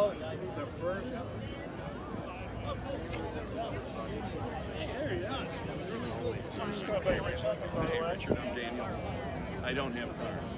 The first. Hey, Richard, I'm Daniel. I don't have cars.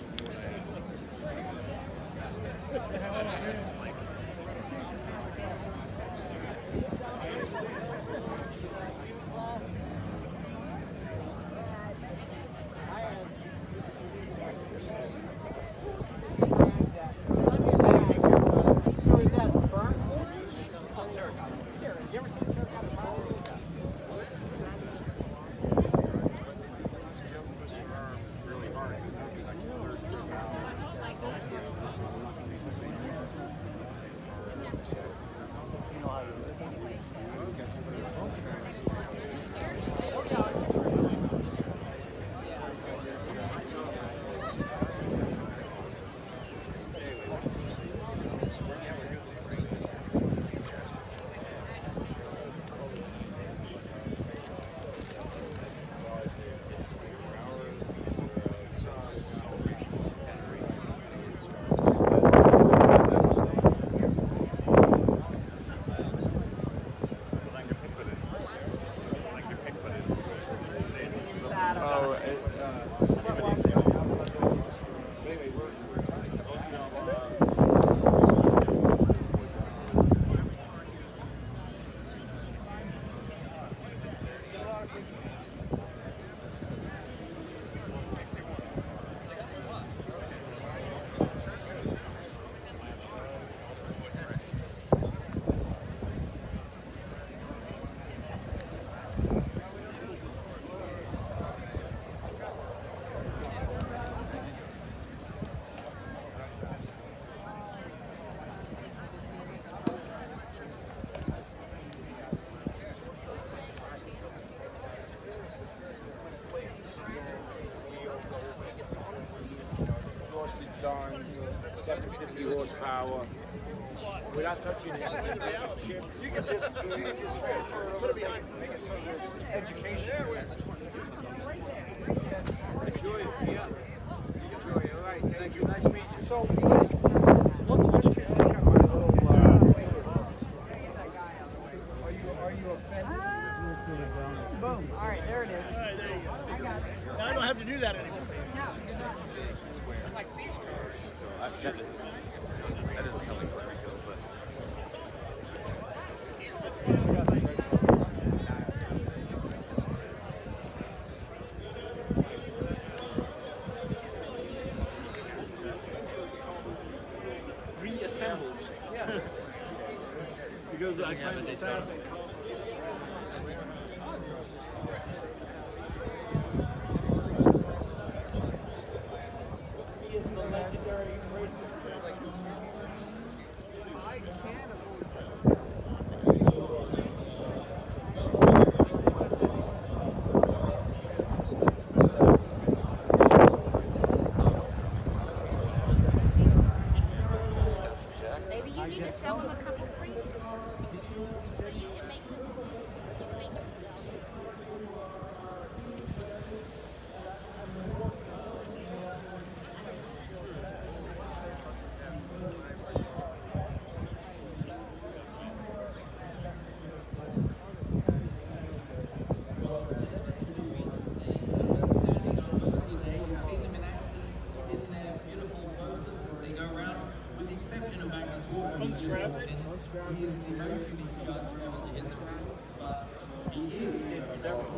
Done 750 horsepower without touching it. You can just transfer it over to make it so that it's education. Enjoy it. Yeah. Enjoy it. All right. Thank you. Nice meeting you. So, what's your take on my little? Are you offended? Boom. All right. There it is. All right. There you go. I got it. Now I don't have to do that anymore. That doesn't sound like Larry Hill, but Reassembled. Yeah. Because I find it sad that causes. He is the legendary racer. Maybe you need to sell them a couple prints so you can make them. You can make yourself.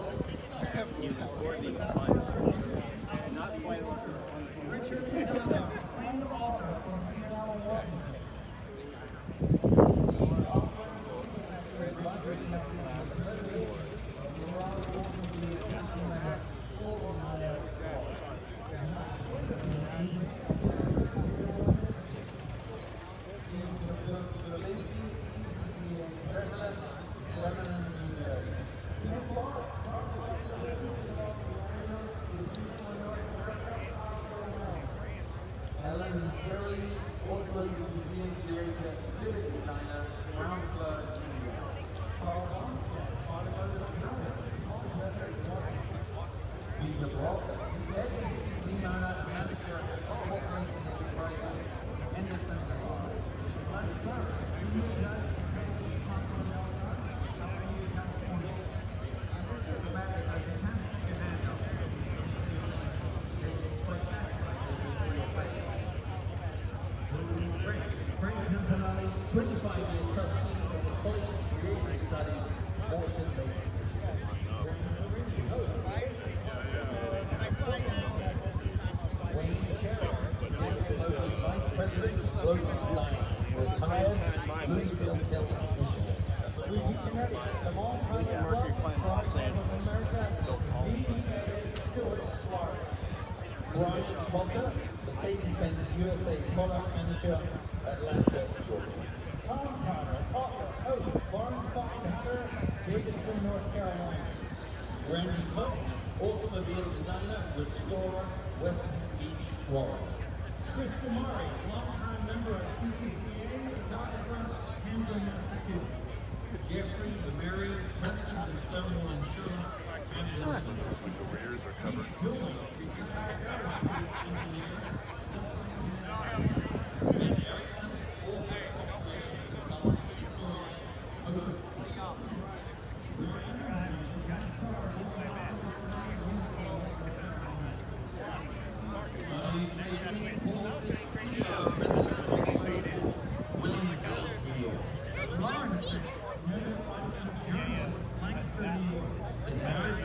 Brian Potter, Mercedes-Benz USA Product Manager, Atlanta, Georgia. Tom Carter, Author, Host, Foreign Finder, Davidson, North Carolina. Randy Cox, Automobile Designer, Restorer, West Beach, Florida. Chris Damari, longtime member of CCCA, photographer, Camden, Massachusetts. Jeffrey Demary, President of Stonewall Insurance, Camden, Massachusetts. Careers are covered. Retired aerospace engineer. Ben Erickson, author, restoration consultant,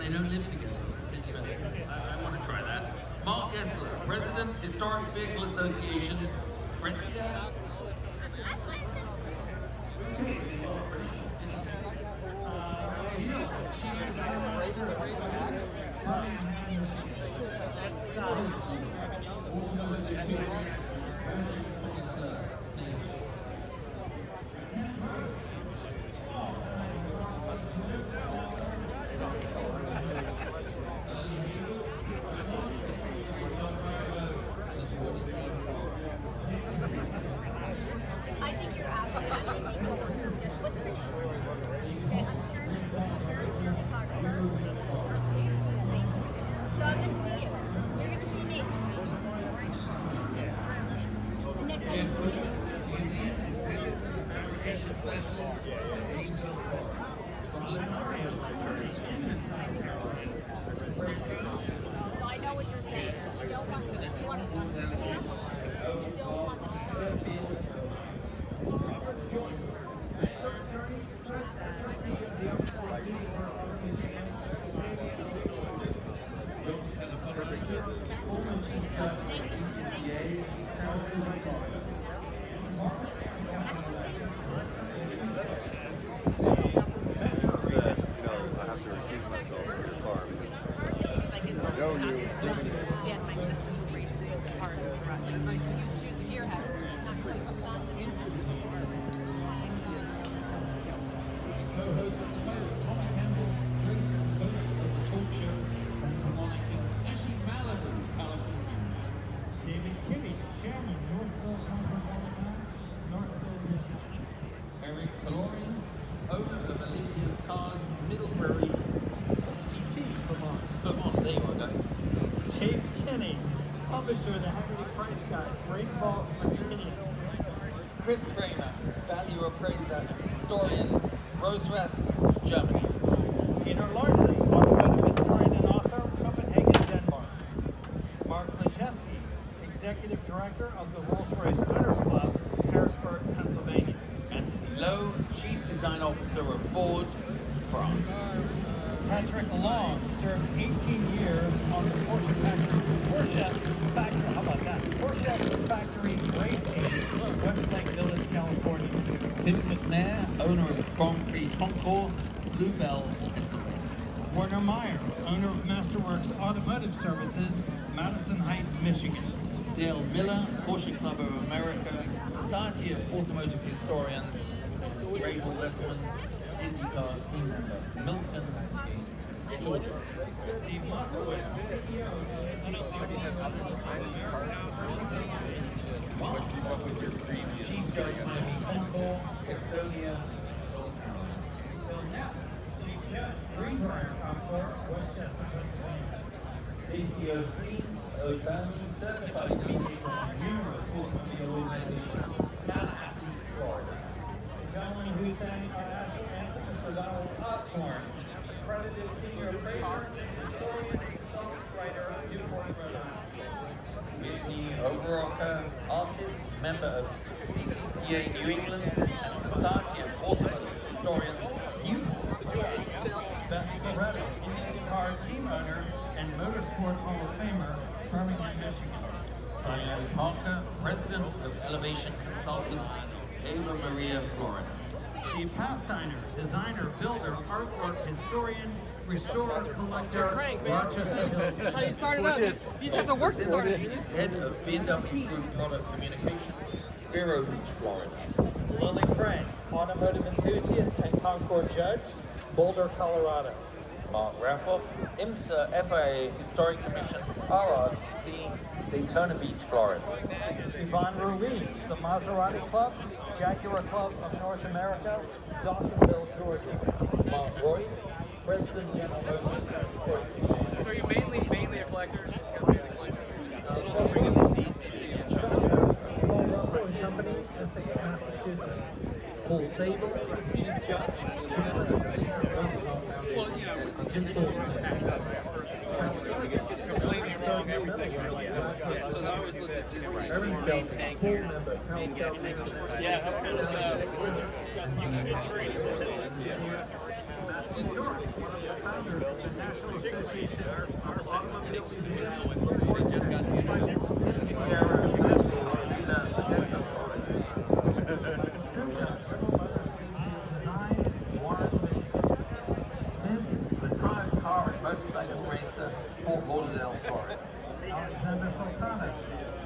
They don't live together. It's interesting. I want to try that. Mark Gessler, President, Historic Vehicle Association. President. I think you're absolutely. What's your name? Okay, I'm sure you're a photographer. So I'm gonna see you. You're gonna see me. The next time you see you. Museum exhibits, fabrication specialist, angel. So I know what you're saying. You don't want the you don't want the Co-host of the host, Tommy Campbell, Grace, host of the talk show, Santa Monica, Ashley Malibu, California. David Kinney, Chairman, Northville Cosmopolitans, Northville, Michigan. Eric Calorian, owner of Olympia Cars, Middlebury, PT, Vermont. There you are, guys. Dave Kinney, publisher of the Henry Price Guide, Great Falls, Virginia. Chris Kramer, value appraiser and historian, Rosrath, Germany. Peter Larson, automotive historian and author, Copenhagen, Denmark. Mark Leschewski, executive director of the Rolls-Royce Owners Club, Harrisburg, Pennsylvania. Anthony Lowe, chief design officer of Ford, France. Patrick Long served 18 years on the Porsche factory. How about that? Porsche factory race team, Westlake Village, California. Tim McNair, owner of Grand Prix Concours, Bluebell, Pennsylvania. Werner Meyer, owner of Masterworks Automotive Services, Madison Heights, Michigan. Dale Miller, Porsche Club of America, Society of Automotive Historians, Rachel Letterman, IndyCar team member, Milton, Georgia. Steve Moskowitz, Chief Judge Miami Concours, Estonia, North Carolina. Chief Judge, Greenbrier Concours, Westchester, Pennsylvania. ACOC, Otani, certified mediator on numerous automobile organizations, Tallahassee, Florida. John Hussein Arash and Christopher Donald Osborne, accredited senior appraiser, historian, consultant writer, Newport, Rhode Island. Whitney Overocker, artist, member of CCCA New England and Society Information Consultants, Ava Maria Florin. Steve Pasteiner, designer, builder, artwork, historian, restorer, collector, Rochester Hills. That's how you started up. You just have to work to start it. Head of B&W Group Product Communications, Vero Beach, Florida. Lily Frank, automotive enthusiast and Concours judge, Boulder, Colorado. Mark Raffoff, IMSA FIA Historic Commission, RRC, Daytona Beach, Florida. Yvonne Ruiz, the Maserati Club, Jaguar Club of North America, Dawsonville, Georgia. Mark Royce, President General Motors. So are you mainly a collector? Paul Russell and Company, Essex, Massachusetts. Paul Sable, Chief Judge. Well, you know, completely wrong everything. Yeah, so I always look at this tank here. Yeah, that's kind of you can get training. Founder of the National Association of Automobile Just got Design, Warren, Smith, Retired car and motorcycle racer, Fort Lauderdale, Florida. Alexander Sultanas,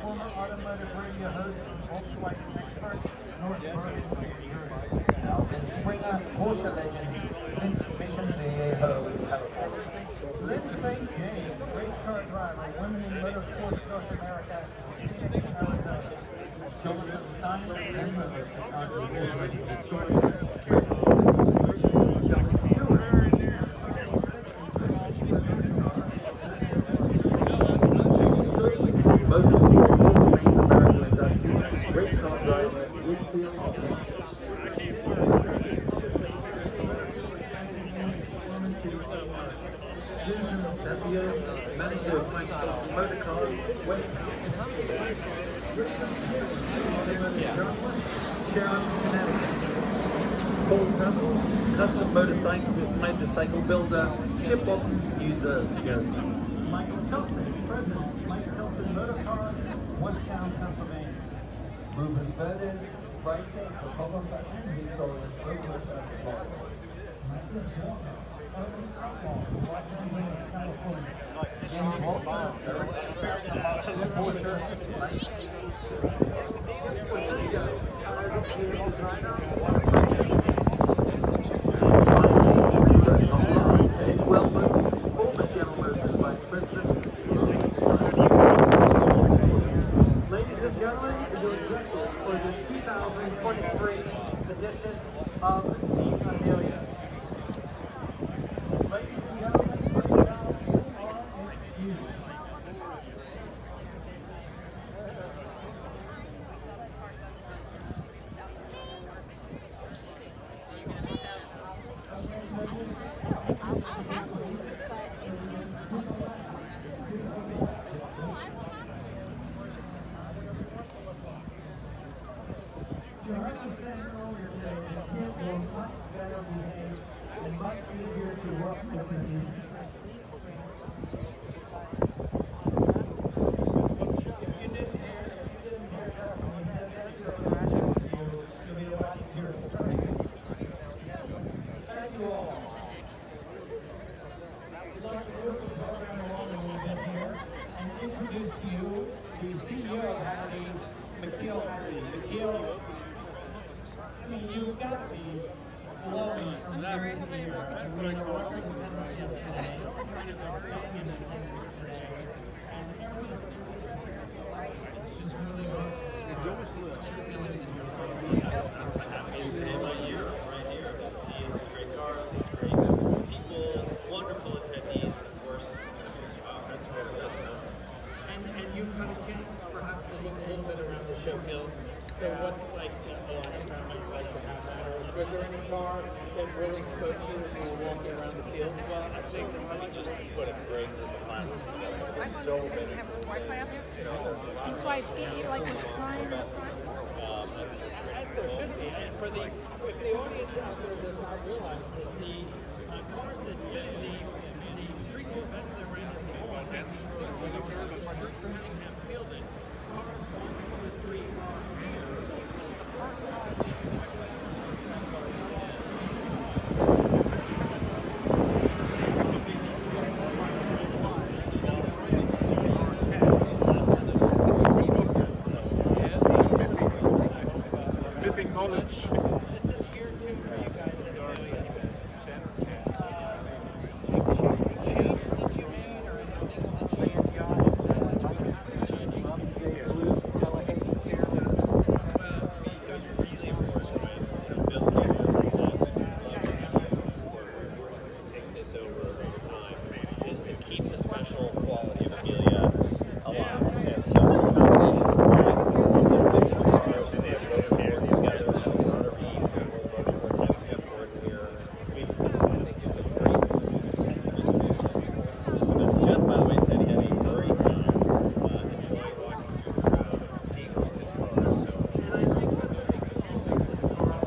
former automotive radio host and Volkswagen expert, North Bergen, New Jersey. Alvin Springer, Porsche legend, Miss Mission Viejo, California. Lynn St. James, race car driver, Women in Motorsports North America, Phoenix, Arizona. Jonathan Stein, member of the Society of Automotive Historians. Race car driver, Whitfield. Susan Zapio, manager of Mike Thompson Motor Cars, West Sharon, Connecticut. Paul Temple, custom motorcycles with motorcycle builder, Shipbox, New Jersey. Michael Tilson, President, Mike Tilson Motor Cars, Westtown, Pennsylvania. Ruben Fernandez, writer, photographer, and historian, Florida. Los Angeles, California. Jim Walker, Porsche, Nick Wellman, former General Motors Vice President. Ladies and gentlemen, the judges for the 2023 edition of the Amelia. Ladies and gentlemen, right now, you are excused. You heard me say earlier today that kids will much better behave and much easier to work with than these. If you didn't hear that when we said that, you'll be a lot easier to train. Thank you all. I'd like to move the program along a little bit here and introduce to you the CEO of Harry, McKeel Harry. McKeel, I mean, you've got to be glowing from ear to ear. And we were working with attendance yesterday, being in attendance today, and everything. It's just really what's your feelings in your heart? It's the happiest day of my year, right here. To see these great cars, these great people, wonderful attendees, and of course, wow, that's great. That's And you've had a chance perhaps to look a little bit around the show field. So what's like a lot of time you'd like to have that? Or was there any car that really spoke to you as you were walking around the field? well, I think that we just put a great group of classes together. There's so many. Wi-Fi up here? You So I skate you like a flying. As there should be. And for the, if the audience out there does not realize this, the cars that fit the three Corvettes that ran in the 1960 Birmingham fielded Missing knowledge. This is here too for you guys at Amelia. Changes that you made or any things that you got? It was really important, right? Build cameras and set. Take this over time is to keep the special quality of Amelia alive. And so this combination of vintage cars and together, having Connor Reed from World Motorsports, having Jeff Gordon here, made such, I think, just a great testament to the importance of this event. Jeff, by the way, said he had a great time enjoying walking through the crowd and seeing all of his cars. So, And I think that speaks also to the car.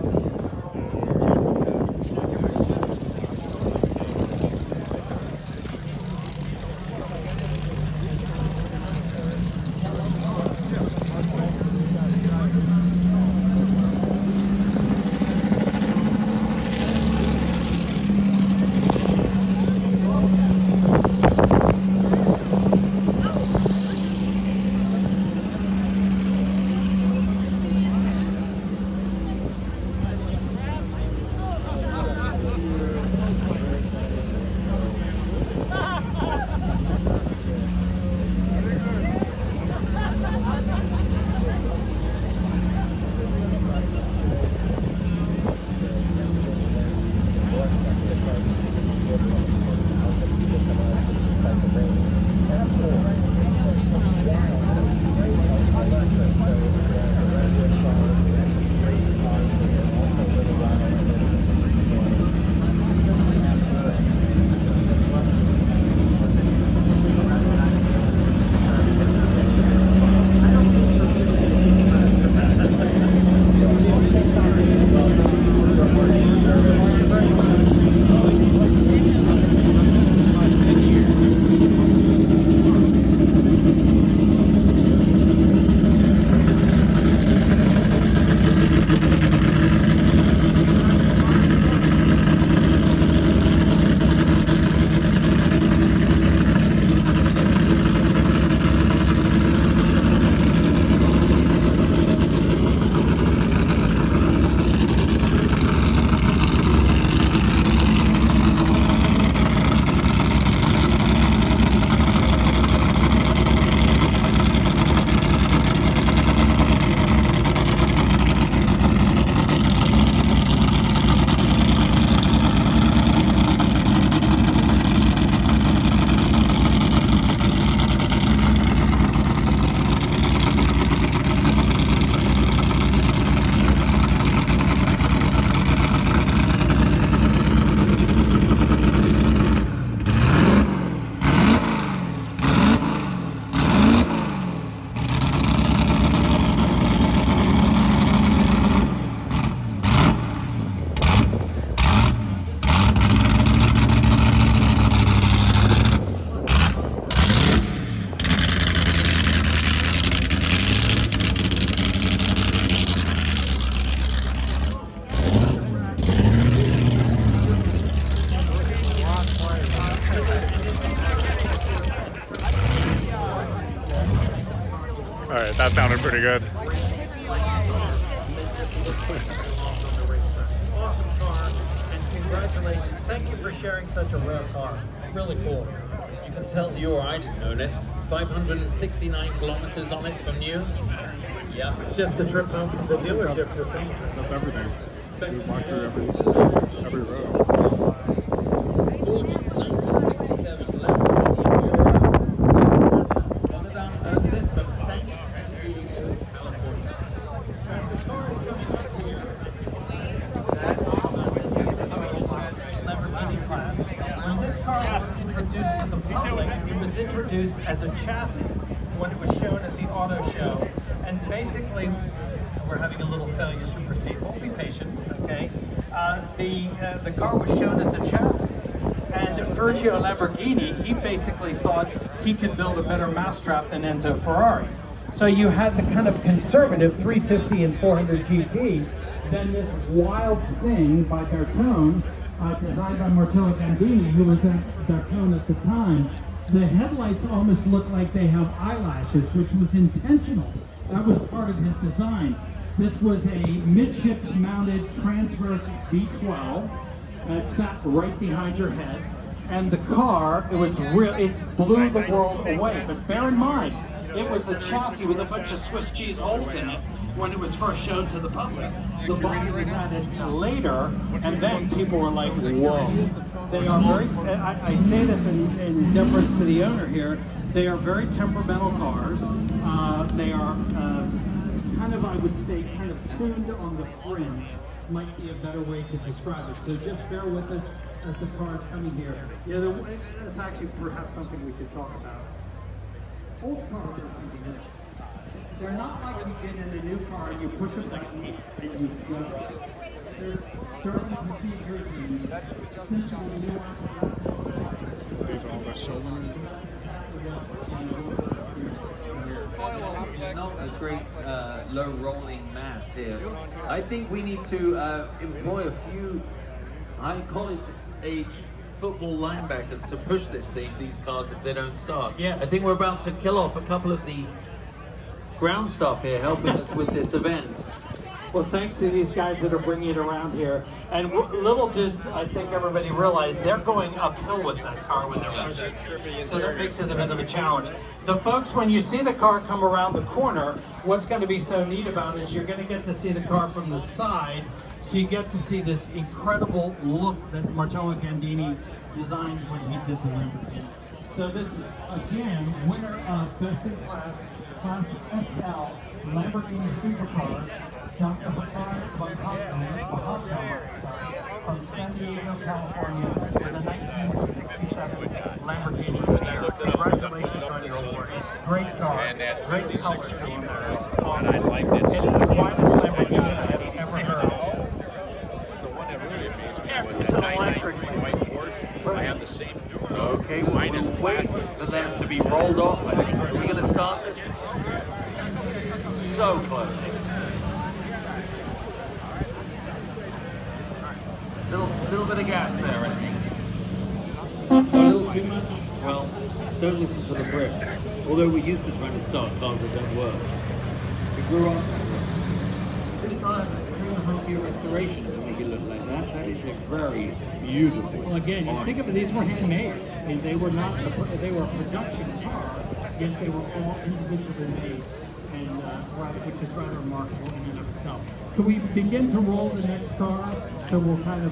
All right, that sounded pretty good. Awesome car, and congratulations. Thank you for sharing such a rare car. Really cool. You can tell you or I didn't own it. 569 kilometers on it from new. Yeah. It's just the trip home from the dealership for saying this. That's everything. We walked through every road. 1967 Lamborghini Ferrari. Owns it from San Diego, California. Lamborghini class. When this car was introduced to the public, it was introduced as a chassis when it was shown at the auto show. And basically, we're having a little failure to proceed. We'll be patient, okay? The car was shown as a chassis. And Ferruccio Lamborghini, he basically thought he could build a better mousetrap than Enzo Ferrari. So you had the kind of conservative 350 and 400 GT, then this wild thing by Bertone, designed by Marcello Gandini, who was at Bertone at the time. The headlights almost look like they have eyelashes, which was intentional. That was part of his design. This was a midships mounted transverse V12 that sat right behind your head. And the car, it blew the world away. But bear in mind, it was a chassis with a bunch of Swiss cheese holes in it when it was first shown to the public. The body was added later, and then people were like, whoa. They are very, I say this in deference to the owner here, they are very temperamental cars. They are kind of, I would say, kind of tuned on the fringe, might be a better way to describe it. So just bear with us as the car is coming here. Yeah, that's actually perhaps something we could talk about. Old cars are something else. They're not like you get in a new car and you push a button and you go. There's certain procedures and These are all the show winners. Not the great low rolling mass here. I think we need to employ a few high college age football linebackers to push these cars if they don't start. Yeah. I think we're about to kill off a couple of the ground staff here helping us with this event. Well, thanks to these guys that are bringing it around here. And little does, I think, everybody realize they're going uphill with that car when they're pushing. So that makes it a bit of a challenge. The folks, when you see the car come around the corner, what's going to be so neat about it is you're going to get to see the car from the side. So you get to see this incredible look that Marcello Gandini designed when he did the Lamborghini. So this is, again, winner of Best in Class, Class SL Lamborghini Supercars, Dr. Hassan from San Diego, California, with a 1967 Lamborghini. Congratulations on your award. Great car, great color to it. Awesome. It's the widest Lamborghini I've ever heard. Yes, it's an electric. I have the same. Okay, we'll wait for them to be rolled off. I think we're going to start this. So close. Little bit of gas there, I think. A little too much? Well, don't listen to the brick. Although we're used to trying to start cars that don't work. We grew up. This car has a 3.5-year restoration to make it look like that. That is a very beautiful. Well, again, you think of it, these were handmade. I mean, they were not, they were production cars, yet they were all individually made, and which is rather remarkable in and of itself. Can we begin to roll the next car? So we'll kind of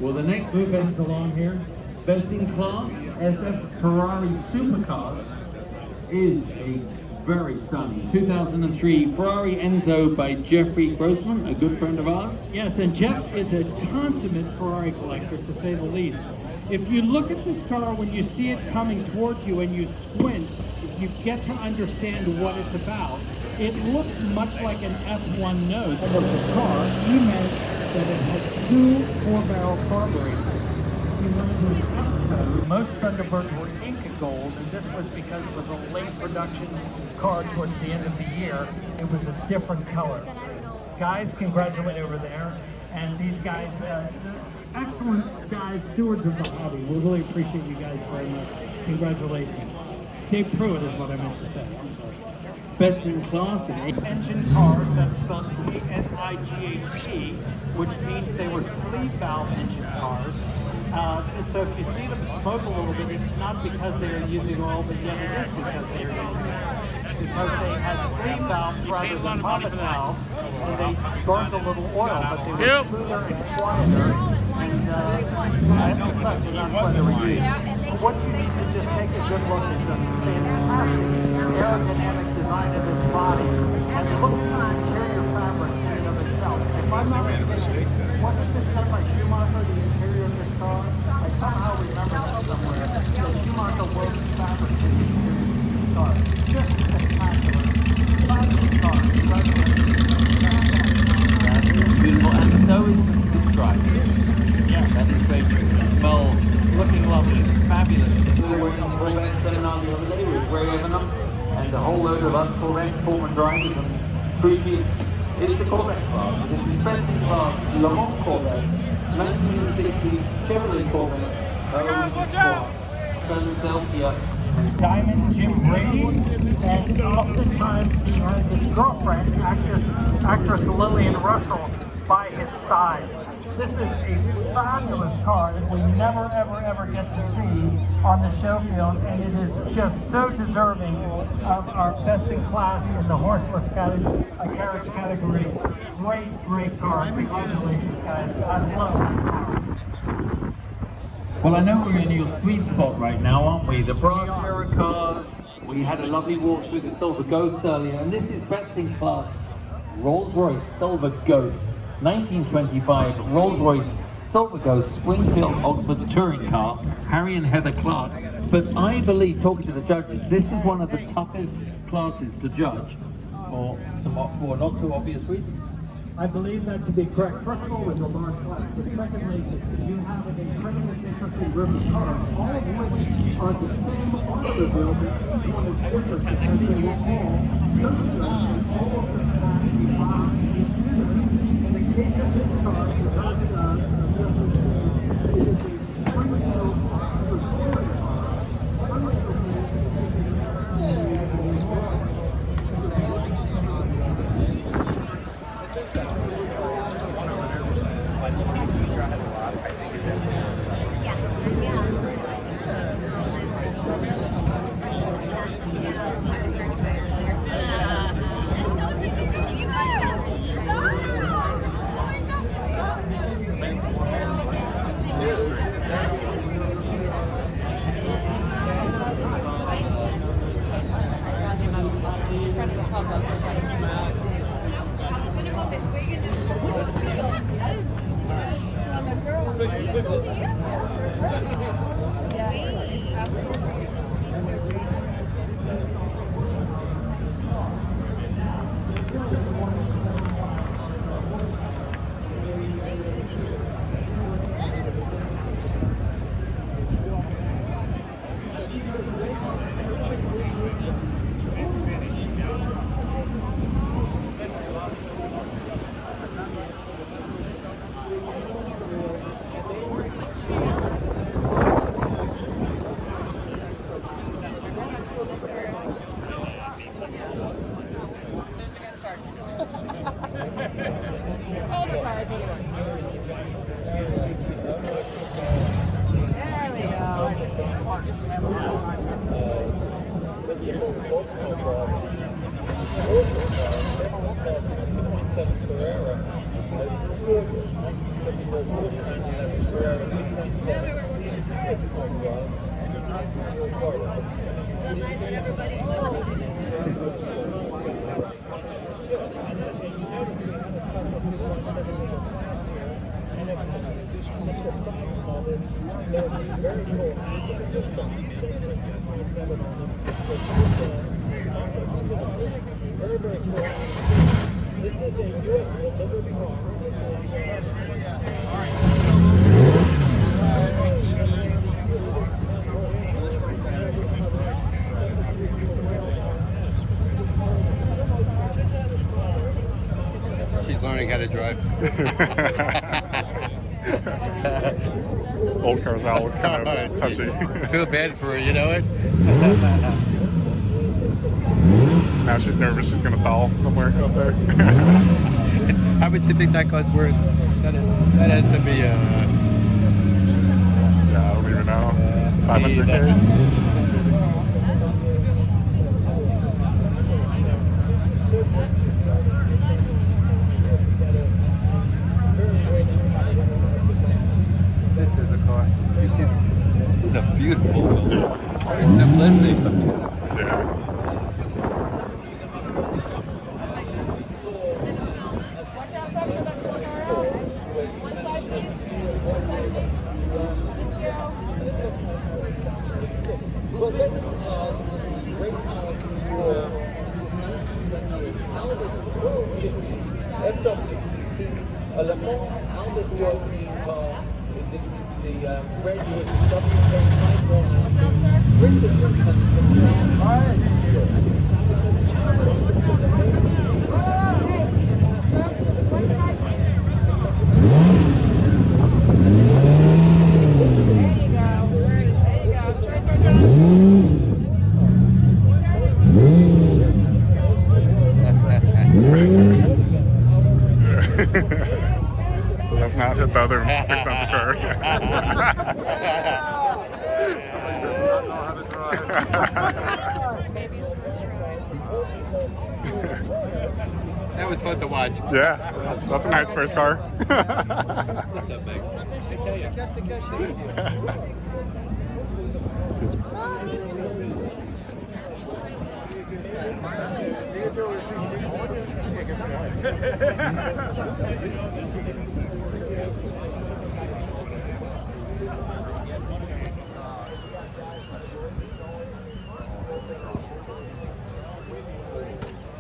well, the next move things along here. Best in Class SF Ferrari Supercar is a very stunning 2003 Ferrari Enzo by Jeffrey Grossman, a good friend of ours. Yes, and Jeff is a consummate Ferrari collector, to say the least. If you look at this car, when you see it coming towards you and you squint, you get to understand what it's about. It looks much like an F1 nose. And of the car, he meant that it had 2 4-barrel carburetors. He wanted to code. Most Thunderbirds were Inca Gold, and this was because it was a late production car towards the end of the year. It was a different color. Guys, congratulate over there. And these guys, excellent guys, stewards of the hobby. We really appreciate you guys very much. Congratulations. Dave Pruitt is what I meant to say. I'm sorry. Best in Class in Engine cars, that's spelled E-N-I-G-H-T, which means they were sleeve valve engine cars. So if you see them smoke a little bit, it's not because they are using oil, but yet it is because they are using oil. Because they had sleeve valves rather than poppet valves, and they burned a little oil, but they were smoother and quieter, and as such, and that's why they were used. What you need to just take a good look at the fantastic aerodynamic design of this body, and look at the interior fabric in and of itself. If I'm not mistaken, wasn't this done by Schumacher, the interior of this car? I somehow remember that somewhere. That Schumacher wove the fabric in the interior of this car. Just spectacular. Fabulous car. beautiful, and so is the stripe. Yeah, That is very true. well, looking lovely. Fabulous. We were in the other day with Ray Evanum, and and a whole load of us Corvette former drivers and crew chiefs. It's the Corvette class. This is best in class Le Mans Corvette, 1960 Chevrolet Corvette, Philadelphia. Diamond Jim Brady, and oftentimes he has his girlfriend, actress Lillian Russell, by his side. This is a fabulous car that we never, ever get to see on the show field, and it is just so deserving of our best in class in the horseless carriage category. Great car. Congratulations, guys. I love that car. Well, I know we're in your sweet spot right now, aren't we? The brass mirror cars. We had a lovely walk through the Silver Ghost earlier, and this is best in class Rolls-Royce Silver Ghost. 1925 Rolls-Royce Silver Ghost Springfield Oxford touring car, Harry and Heather Clark. But I believe, talking to the judges, this was one of the toughest classes to judge for not so obvious reasons. I believe that to be correct. First of all, it's a large class, but secondly, you have an incredibly interesting group of cars, all of which are the same automobile, but each one is different depending on what all of them have in the case of this car, it is a Springfield Oxford touring car. She's learning how to drive. Old car's out. It's kind of touchy. I feel bad for her, you know it? Now she's nervous. She's gonna stall somewhere up there. How much do you think that car's worth? That has to be Yeah, I don't even know. 500K. It's a beautiful, very simplistic. Yeah. Big sense of Ferrari. Somebody does not know how to drive. Baby's first ride. That was fun to watch. Yeah, that's a nice first car. What's up, Meg? Excuse me.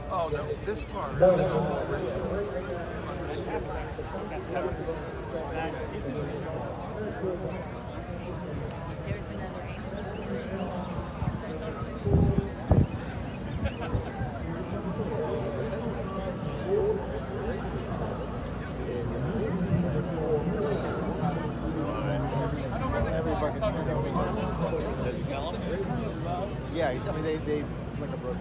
Oh, no, this car. There's another angel. Yeah, I mean they like a broker.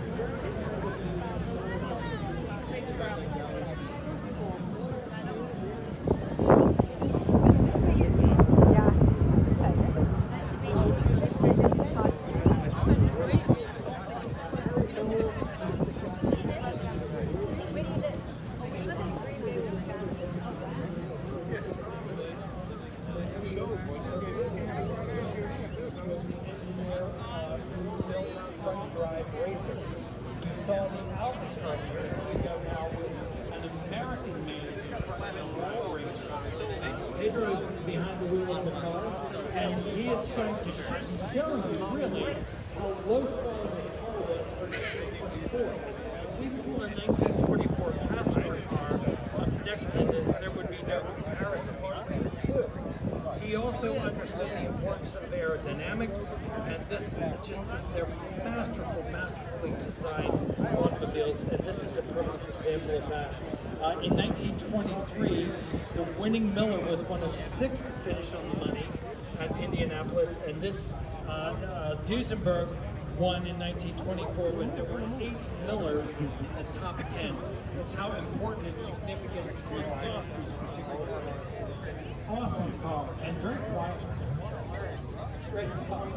Drive racers. You saw the Alpha earlier. We go now with an American made oil racer. Pedro's behind the wheel of the car, and he is going to show you really how low slung this car was for 1924. We pulled a 1924 passenger car up next to this. There would be no comparison between the two. He also understood the importance of aerodynamics, and this just is their masterfully designed automobiles, and this is a perfect example of that. In 1923, the winning Miller was one of 6 to finish on the money at Indianapolis, and this Duesenberg won in 1924, but there were 8 Millers in the top 10. That's how important and significant we thought these particular cars were. Awesome car, and very quiet. Great car.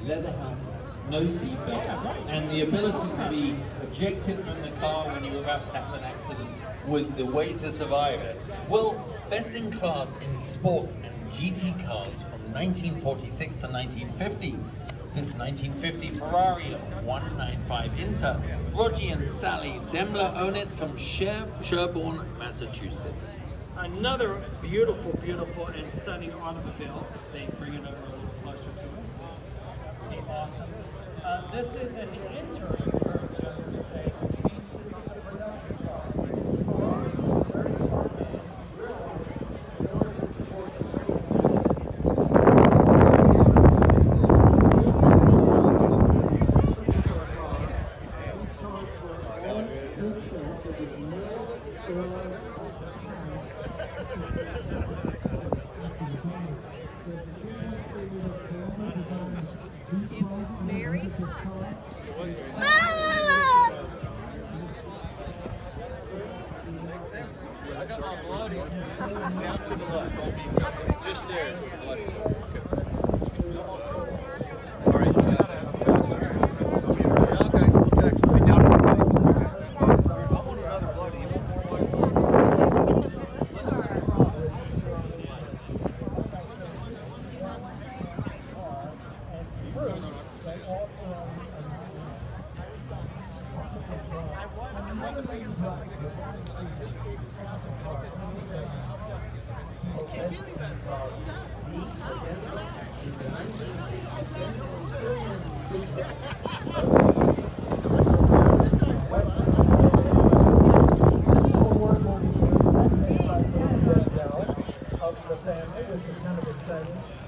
Leather helmets, no seatbelts, and the ability to be ejected from the car when you were about to have an accident was the way to survive it. Well, best in class in sports and GT cars from 1946 to 1950. This 1950 Ferrari 195 Inter, Roger and Sally Demler own it from Sherborne, Massachusetts. Another beautiful, beautiful and stunning automobile. They bring it over a little closer to us. Pretty awesome. This is an interim curve, just to say, which means this is a production car. Very smart man. Really to support this It was very hot. I got my bloody down to the left. Just there. Bloody.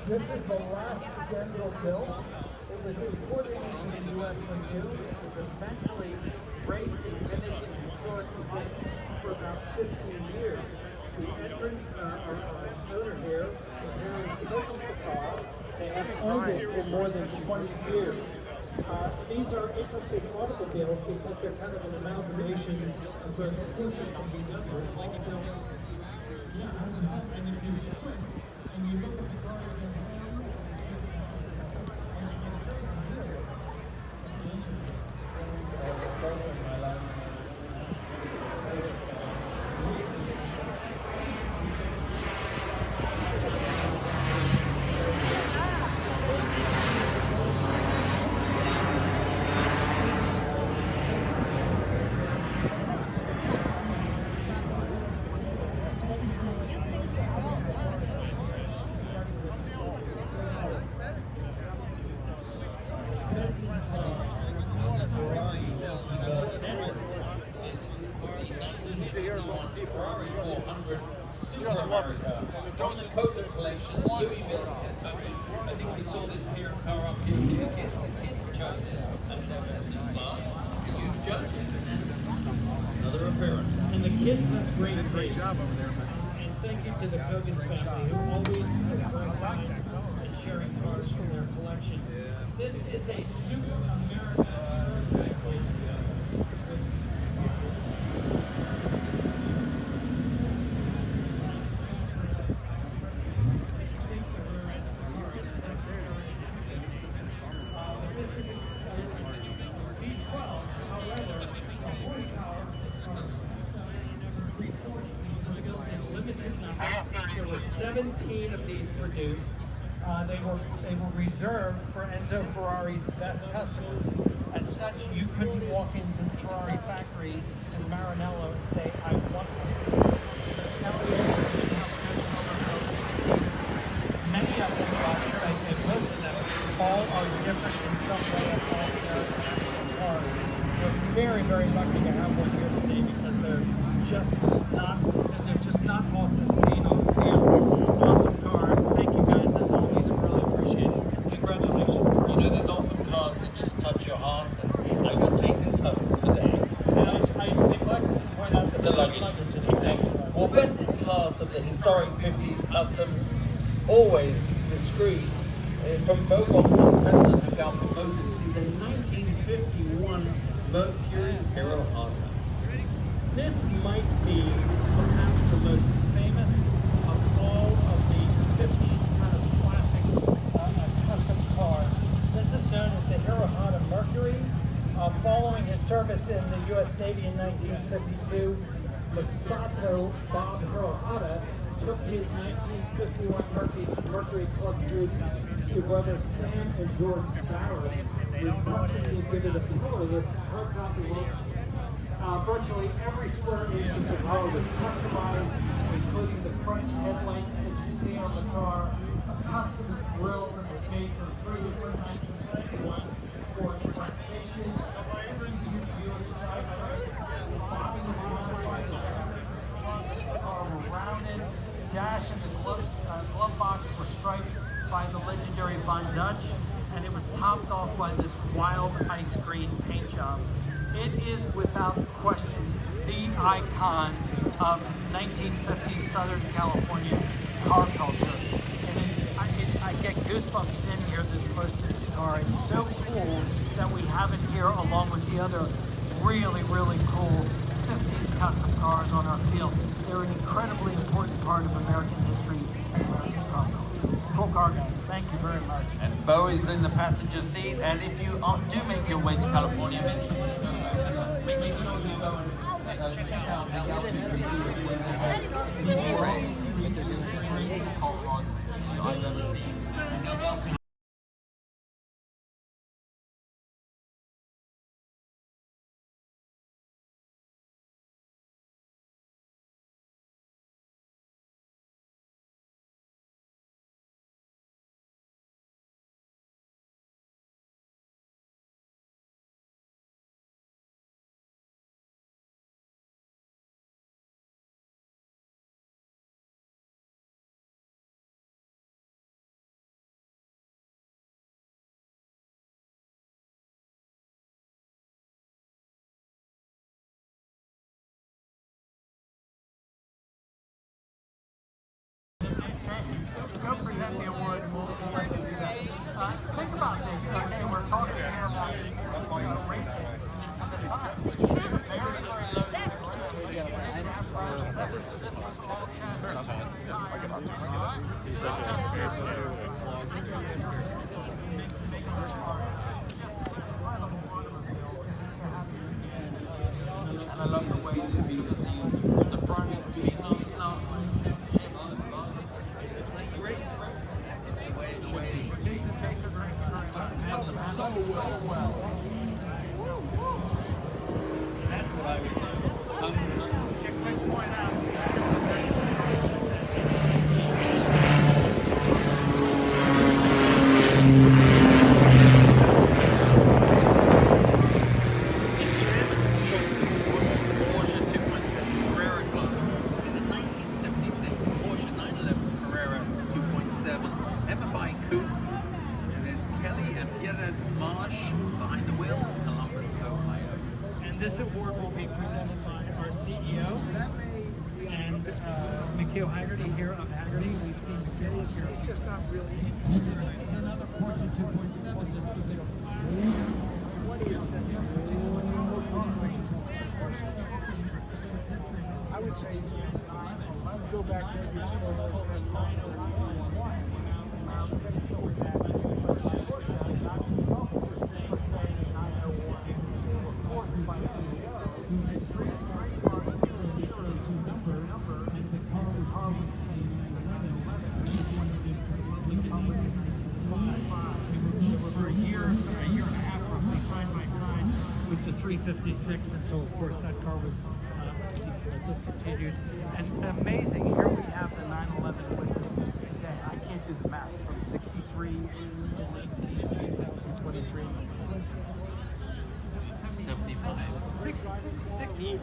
This is the last Denzel built. It was imported into the U.S. from new. It was eventually raced and finished in historic condition for about 15 years. The entrance owner here purchased the car. They have owned it for more than 20 years. These are interesting automobiles because they're kind of an amalgamation of where Porsche can be done. Yeah, 100%. And if you sprint and you look at the car against them, and you get very familiar with the industry. Ferrari 400 Super America from the Coda collection, Louisville, Kentucky. I think we saw this car up here for the kids. The kids chose it as their best in class. The youth judges. Another appearance. And the kids have great taste. And thank you to the Kogan family who always is very kind and sharing cars from their collection. This is a Super America. There were 17 of these produced. They were reserved for Enzo Ferrari's best customers. As such, you couldn't walk into the Ferrari factory in Maranello and say, "I want one." Many of them, should I say most of them, all are different in some way of all American cars. We're very, very lucky to have one here today because they're just not often seen on the field. Awesome car. Thank you guys as always. Really appreciate it. Congratulations. You know, there's often cars that just touch your heart, and I would take this home today. And I neglected to point out that The luggage. Exactly. Well, best in class of the historic 50s customs, always discreet. From Bogon, president of Galpin Motors, is a 1951 Mercury Hero Hunter. this might be perhaps the most famous of all of the 50s kind of classic custom cars. This is known as the Hirohata Mercury. Following his service in the U.S. Navy in 1952, Masato Bob Hirohata took his 1951 Mercury Club Group to brothers Sam and George Barris, requesting he give it a colorless hardtop look. Virtually every square inch of the car was customized, including the French headlights that you see on the car, a custom grille that was made for 3 different 1951 Ford issues, every two-wheel side stripe, the body was modified, the car were rounded, dash and the glove box were striped by the legendary Von Dutch, and it was topped off by this wild ice green paint job. It is without question the icon of 1950s Southern California car culture. And I get goosebumps standing here this close to this car. It's so cool that we have it here along with the other really, really cool 50s custom cars on our field. They're an incredibly important part of American history and American car culture. Cool car, guys. Thank you very much. And Bo is in the passenger seat, and if you do make your way to California, make sure you go make sure you go and check out the Galpin I've ever seen. Go present the award and we'll let you do that. Think about this. We're talking here about racing into the top. Very, very low. This was all chassis. He's like a And I love the way that the front is being, it's like racing. The way it should be. So well. That's what I would do. Should quick point out. The chairman's choice of Porsche 2.7 Carrera class is a 1976 Porsche 911 Carrera 2.7 MFI coupe. And there's Kelly and Pierre Marsh behind the wheel, Columbus, Ohio. And this award will be presented by our CEO and Mikhail Haggerty here of Haggerty. We've seen Mikhail here. It's just not really. This is another Porsche 2.7. This was a I would say, go back maybe to those for a year and a half roughly side by side with the 356 until of course that car was discontinued. And amazing, here we have the 911 with us today. I can't do the math from 63 to 2023. 75. 60.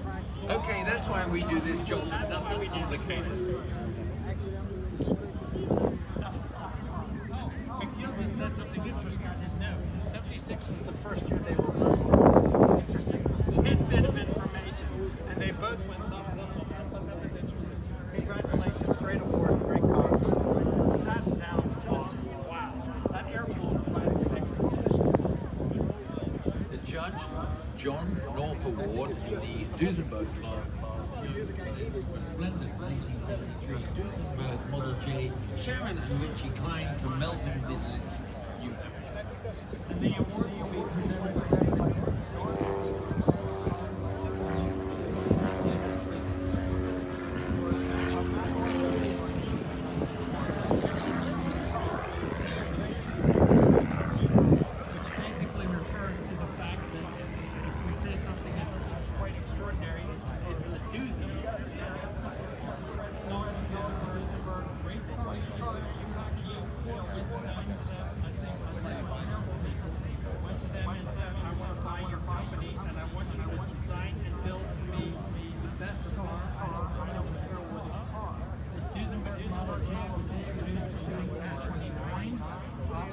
Okay, that's why we do this job. That's why we do the camera. McNeil just said something interesting I didn't know. 76 was the first year they were Muslim. Interesting tidbit of information. And they both went thumbs up. I thought that was interesting. Congratulations, great award, great car. That sounds awesome. Wow. That airport flying 6 is just awesome. The Judge John North Award in the Duesenberg class. Splendid 1973 Duesenberg Model J, Sharon and Richie Klein from Melvin Village, New Hampshire. And the award will be presented by which basically refers to the fact that if we say something is quite extraordinary, it's a doozy. Norton Duesenberg racing went to them and said, I want to buy your company and I want you to design and build me the best car I know what it is. The Duesenberg Model J was introduced in 1929.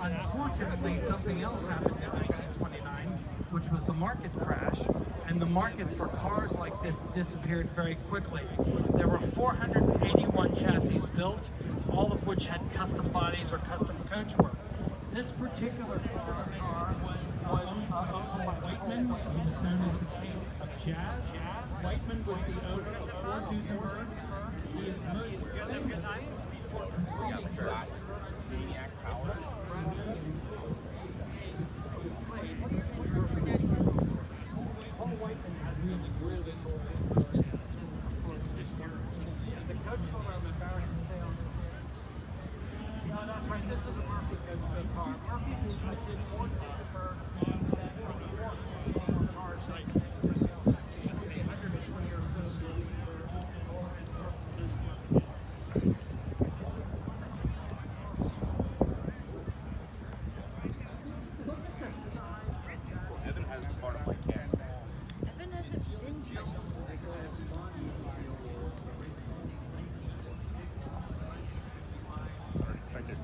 Unfortunately, something else happened in 1929, which was the market crash, and the market for cars like this disappeared very quickly. There were 481 chassis built, all of which had custom bodies or custom coachwork. This particular car was owned by Whiteman. He was known as the King of Jazz. Whiteman was the owner of 4 Duesenbergs. He is most famous for completing Paul Whiteson had really great this whole business. The coach photo, I'm embarrassed to say on this. No, that's right. This is a Murphy coach car. Murphy did more for cars like 120 or so. Evan has part of my can. Evan has a big Sorry, I did.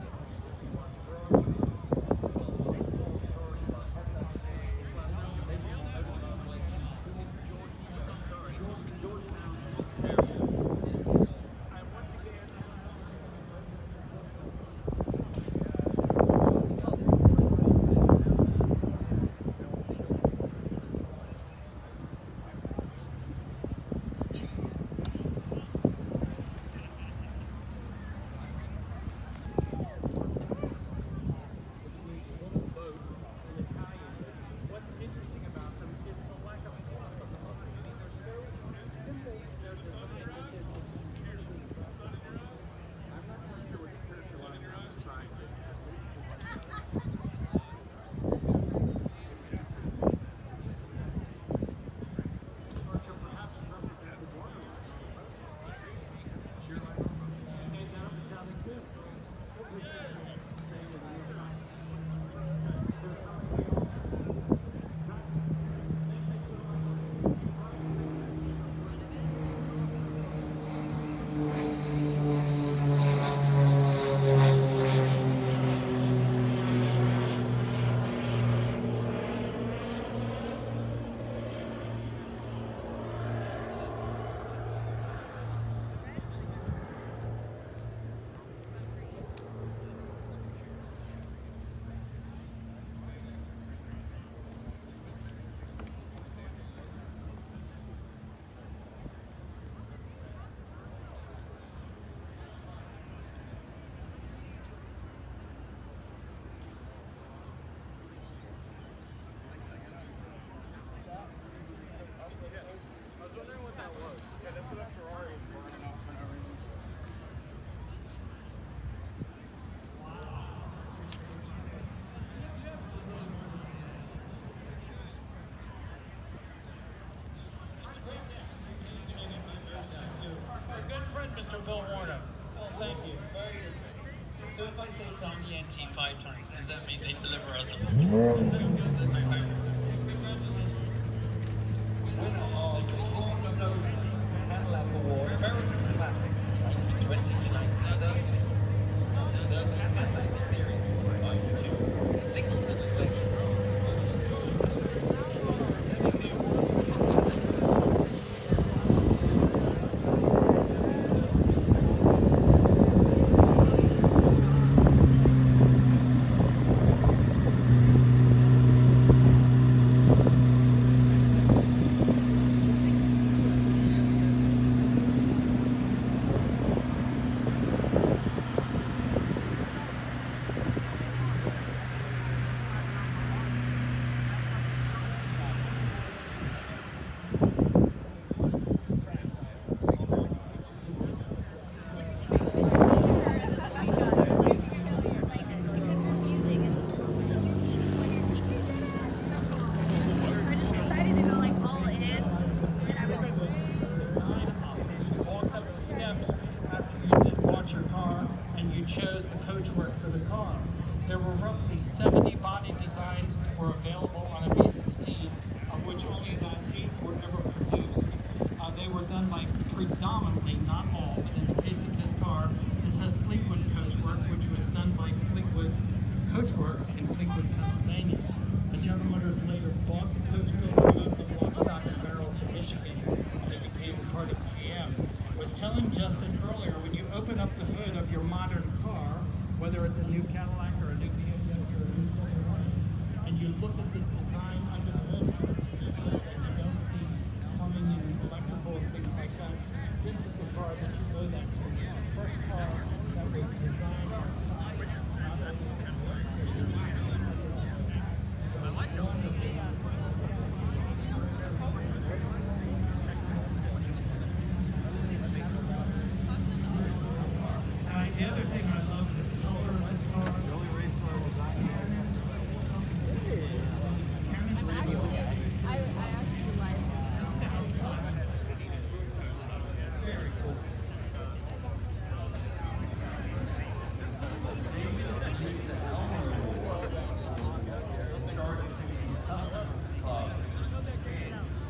Our good friend, Mr. Bill Warner. Well, thank you. So if I say found the NG 5 times, does that mean they deliver us a winner of the Cadillac Award, American Classic, 1920 to 1930. 1930 Cadillac Series 5-2, Singleton Collection. Chose the coachwork for the car. There were roughly 70 body designs that were available on a V16, of which only about 8 were ever produced. They were done by predominantly, not all, but in the case of this car, this has Fleetwood coachwork, which was done by Fleetwood Coachworks in Fleetwood, Pennsylvania. General Motors later bought the coach building, moved the lock, stock, and barrel to Michigan, and it became part of GM. I was telling Justin earlier, when you open up the hood of your modern car, whether it's a new Cadillac or a new BMW or a new Ferrari, and you look at the design under the hood, and you don't see plumbing and electrical and things like that, this is the car that you owe that to. It's the first car that was designed on side, not on the the other thing I love, the color of this car, the only race car will die here. Something that is I actually like this house. Very cool.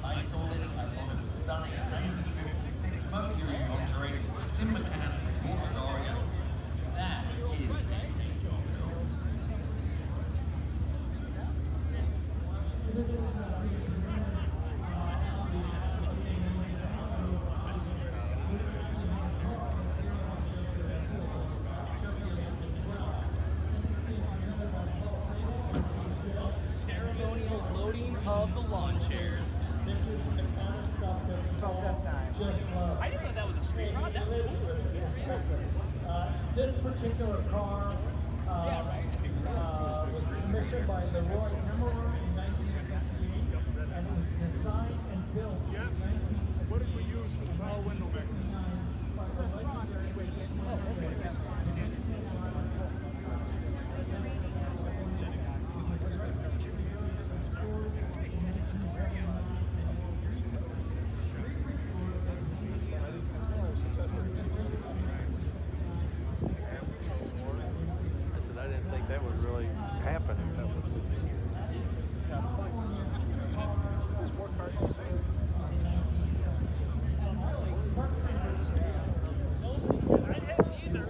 I saw this, I thought it was stunning. 1956 Mercury Monterey, Tim McCann from Portland, Oregon. That is ceremonial loading of the lawn chairs. This is the kind of stuff that About that time. just love. I didn't know that was a street rod. That was cool. This particular car was commissioned by the Roy Emerald in 1958, and it was designed and built in 1959. What did we use for the ball window back then? By the legendary I said I didn't think that would really happen. There's more cars to see. I didn't either.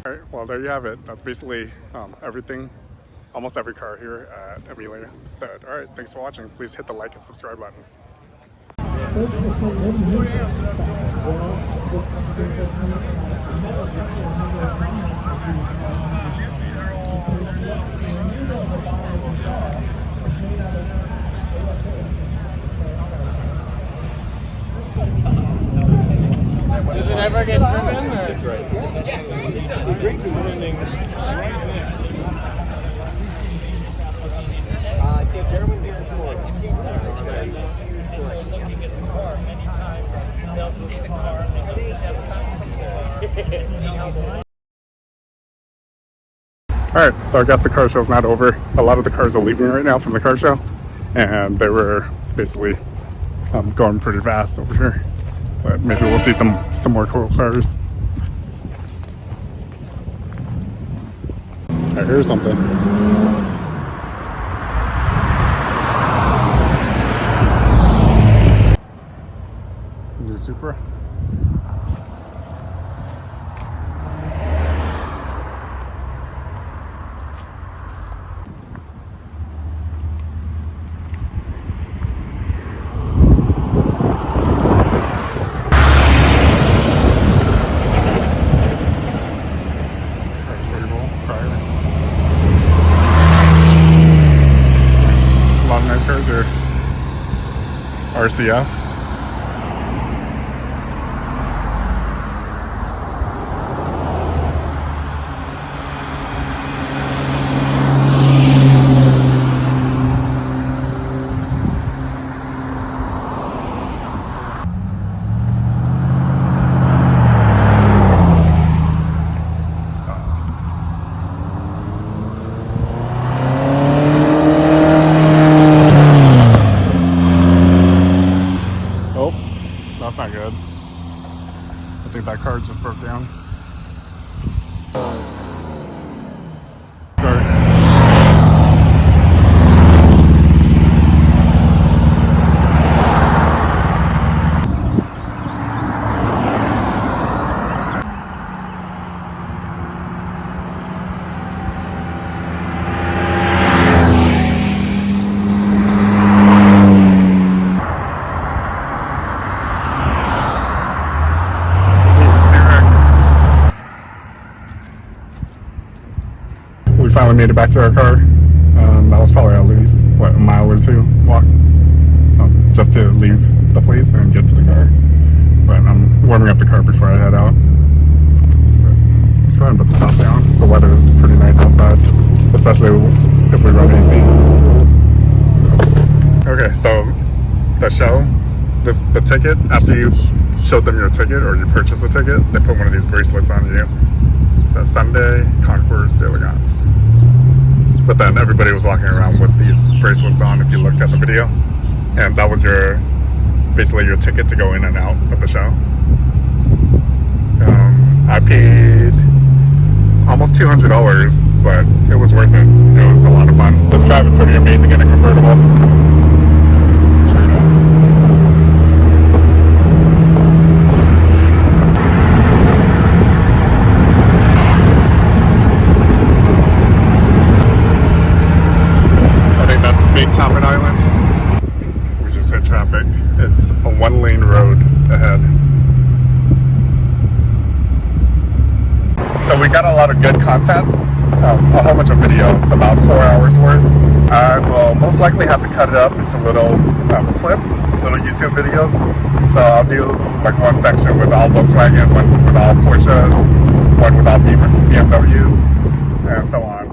All right, well, there you have it. That's basically everything, almost every car here at Amelia. But, all right, thanks for watching. Please hit the like and subscribe button. Does it ever get driven? Alright, so I guess the car show's not over. A lot of the cars are leaving right now from the car show, and they were basically going pretty fast over here. But maybe we'll see some more cool cars. I hear something. New Supra. A lot of nice cars here. RCF. That's not good. I think that car just broke down. We finally made it back to our car. That was probably at least, what, a mile or two walk just to leave the place and get to the car. But I'm warming up the car before I head out. Let's go ahead and put the top down. The weather is pretty nice outside, especially if we run AC. Okay, so the show, the ticket, after you showed them your ticket or you purchased a ticket, they put one of these bracelets on you. It says Sunday Concours d'Elegance. But then everybody was walking around with these bracelets on if you looked at the video. And that was basically your ticket to go in and out of the show. I paid almost $200, but it was worth it. It was a lot of fun. This drive is pretty amazing in a convertible. Island. We just hit traffic. It's a one-lane road ahead. So we got a lot of good content, a whole bunch of videos, about 4 hours worth. I will most likely have to cut it up into little clips, little YouTube videos. So I'll do like one section with all Volkswagen, one with all Porsches, one with all BMWs, and so on.